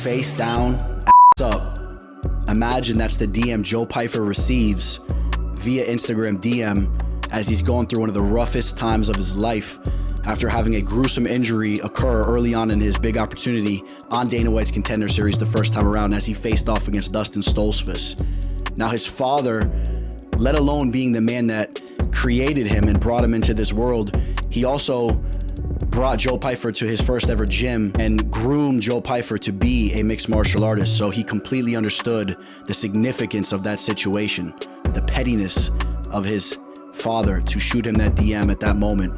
face down, ass up. Imagine that's the DM Joe Pyfer receives via Instagram DM as he's going through one of the roughest times of his life after having a gruesome injury occur early on in his big opportunity on Dana White's Contender Series the first time around as he faced off against Dustin Stoltzfus. Now his father, let alone being the man that created him and brought him into this world, he also brought Joe Pyfer to his first ever gym and groomed Joe Pyfer to be a mixed martial artist. So he completely understood the significance of that situation, the pettiness of his father to shoot him that DM at that moment.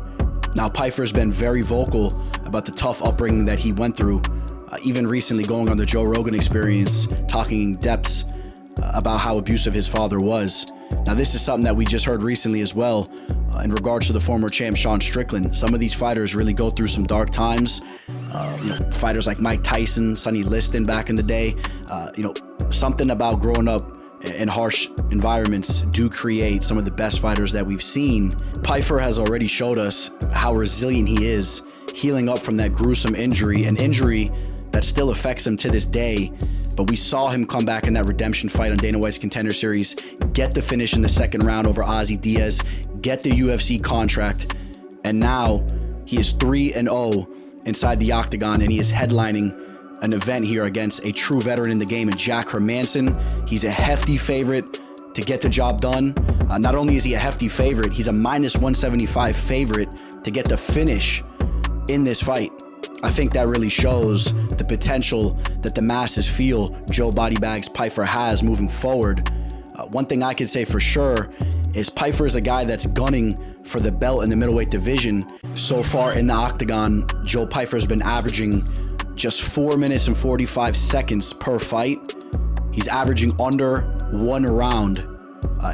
Now, Pyfer's been very vocal about the tough upbringing that he went through, even recently going on the Joe Rogan Experience, talking in depths about how abusive his father was. Now, this is something that we just heard recently as well in regards to the former champ Sean Strickland. Some of these fighters really go through some dark times. Fighters like Mike Tyson, Sonny Liston back in the day. Something about growing up in harsh environments do create some of the best fighters that we've seen. Pyfer has already showed us how resilient he is, healing up from that gruesome injury, an injury that still affects him to this day. But we saw him come back in that redemption fight on Dana White's Contender Series, get the finish in the second round over Ozzy Diaz, get the UFC contract, and now he is 3-0 inside the octagon, and he is headlining an event here against a true veteran in the game in Jack Hermansson. He's a hefty favorite to get the job done. Not only is he a hefty favorite, he's a -175 favorite to get the finish in this fight. I think that really shows the potential that the masses feel Joe Bodybags Pyfer has moving forward. One thing I can say for sure is Pyfer is a guy that's gunning for the belt in the middleweight division. So far in the octagon, Joe Pyfer has been averaging just 4 minutes and 45 seconds per fight. He's averaging under 1 round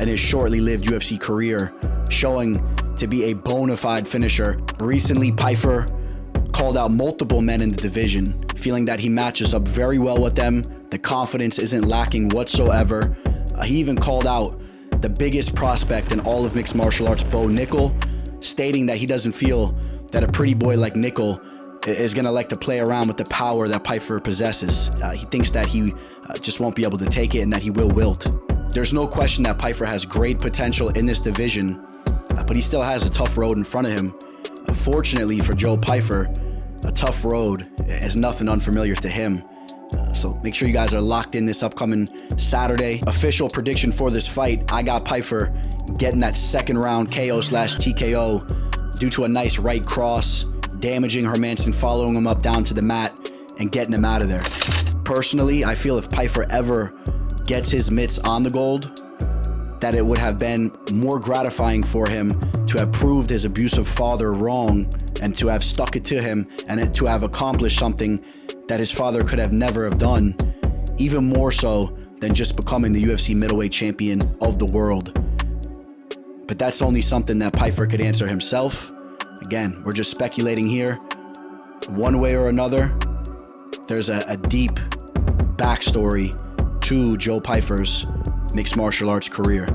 in his shortly lived UFC career, showing to be a bona fide finisher. Recently, Pyfer called out multiple men in the division, feeling that he matches up very well with them. The confidence isn't lacking whatsoever. He even called out the biggest prospect in all of mixed martial arts, Bo Nickel, stating that he doesn't feel that a pretty boy like Nickel is going to like to play around with the power that Pyfer possesses. He thinks that he just won't be able to take it and that he will wilt. There's no question that Pyfer has great potential in this division, but he still has a tough road in front of him. Unfortunately for Joe Pyfer, a tough road is nothing unfamiliar to him. So make sure you guys are locked in this upcoming Saturday. Official prediction for this fight, I got Pyfer getting that second round KO/TKO due to a nice right cross, damaging Hermansson, following him up down to the mat and getting him out of there. Personally, I feel if Pyfer ever gets his mitts on the gold, that it would have been more gratifying for him to have proved his abusive father wrong and to have stuck it to him and to have accomplished something that his father could have never have done, even more so than just becoming the UFC middleweight champion of the world. But that's only something that Pyfer could answer himself. Again, we're just speculating here. One way or another, there's a deep backstory to Joe Pyfer's mixed martial arts career.